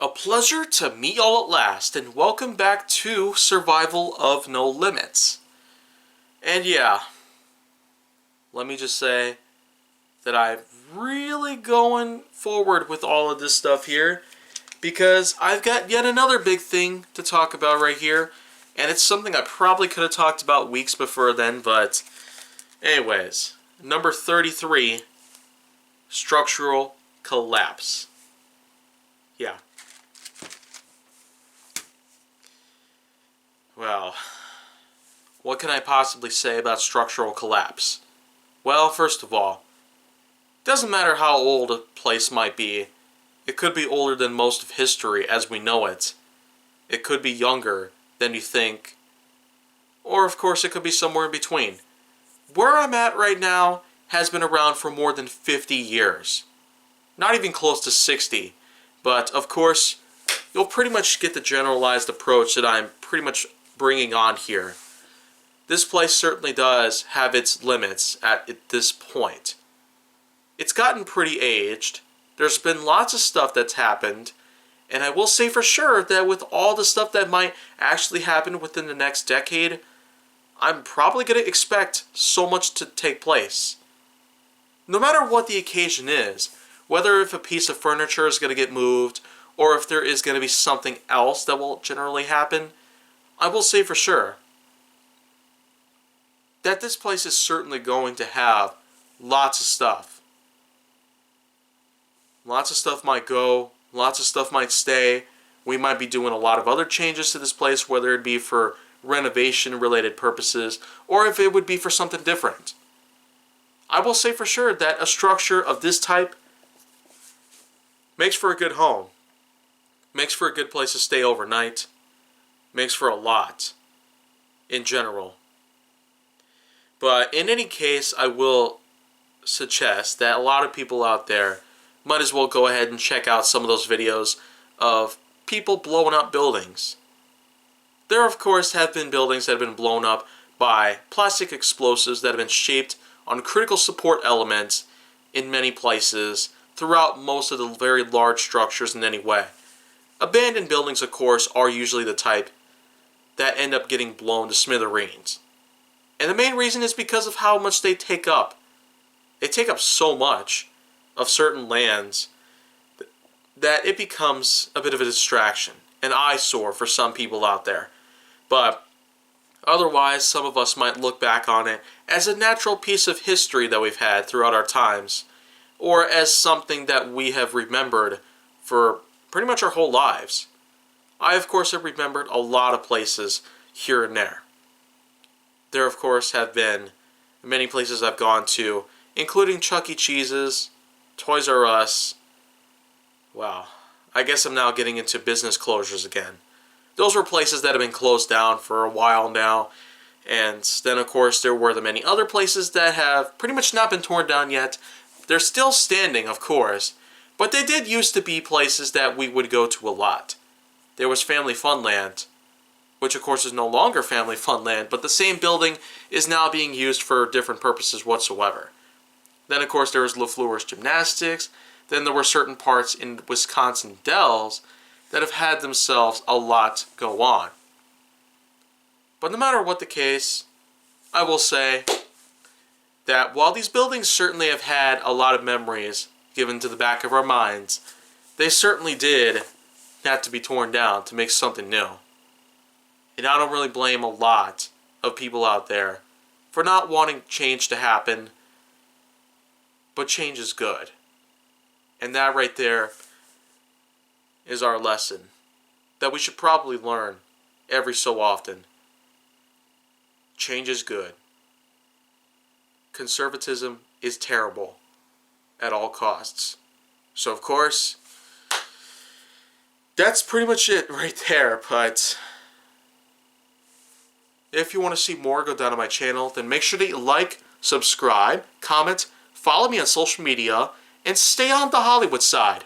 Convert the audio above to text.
A pleasure to meet y'all at last, and welcome back to Survival of No Limits. And yeah, let me just say that I'm really going forward with all of this stuff here, because I've got yet another big thing to talk about right here, and it's something I probably could have talked about weeks before then, but anyways, number 33, structural collapse. Yeah. Well, what can I possibly say about structural collapse? Well, first of all, it doesn't matter how old a place might be. It could be older than most of history as we know it. It could be younger than you think. Or, of course, it could be somewhere in between. Where I'm at right now has been around for more than 50 years. Not even close to 60. But, of course, you'll pretty much get the generalized approach that I'm pretty much bringing on here. This place certainly does have its limits at this point. It's gotten pretty aged. There's been lots of stuff that's happened, and I will say for sure that with all the stuff that might actually happen within the next decade, I'm probably going to expect so much to take place. No matter what the occasion is, whether if a piece of furniture is going to get moved, or if there is going to be something else that will generally happen, I will say for sure that this place is certainly going to have lots of stuff. Lots of stuff might go, lots of stuff might stay. We might be doing a lot of other changes to this place, whether it be for renovation related purposes, or if it would be for something different. I will say for sure that a structure of this type makes for a good home, makes for a good place to stay overnight, makes for a lot in general. But in any case, I will suggest that a lot of people out there might as well go ahead and check out some of those videos of people blowing up buildings. There, of course, have been buildings that have been blown up by plastic explosives that have been shaped on critical support elements in many places throughout most of the very large structures in any way. Abandoned buildings, of course, are usually the type that end up getting blown to smithereens. And the main reason is because of how much they take up. They take up so much of certain lands that it becomes a bit of a distraction, an eyesore for some people out there. But otherwise, some of us might look back on it as a natural piece of history that we've had throughout our times, or as something that we have remembered for pretty much our whole lives. I, of course, have remembered a lot of places here and there. There, of course, have been many places I've gone to, including Chuck E. Cheese's, Toys R Us. Wow, I guess I'm now getting into business closures again. Those were places that have been closed down for a while now. And then, of course, there were the many other places that have pretty much not been torn down yet. They're still standing, of course, but they did used to be places that we would go to a lot. There was Family Funland, which of course is no longer Family Funland, but the same building is now being used for different purposes whatsoever. Then, of course, there was LaFleur's Gymnastics. Then there were certain parts in Wisconsin Dells that have had themselves a lot go on. But no matter what the case, I will say that while these buildings certainly have had a lot of memories given to the back of our minds, they certainly did have to be torn down to make something new. And I don't really blame a lot of people out there for not wanting change to happen, but change is good. And that right there is our lesson that we should probably learn every so often. Change is good. Conservatism is terrible at all costs. So, of course, that's pretty much it right there. But if you want to see more, go down to my channel. Then make sure that you like, subscribe, comment, follow me on social media, and stay on the Hollywood side.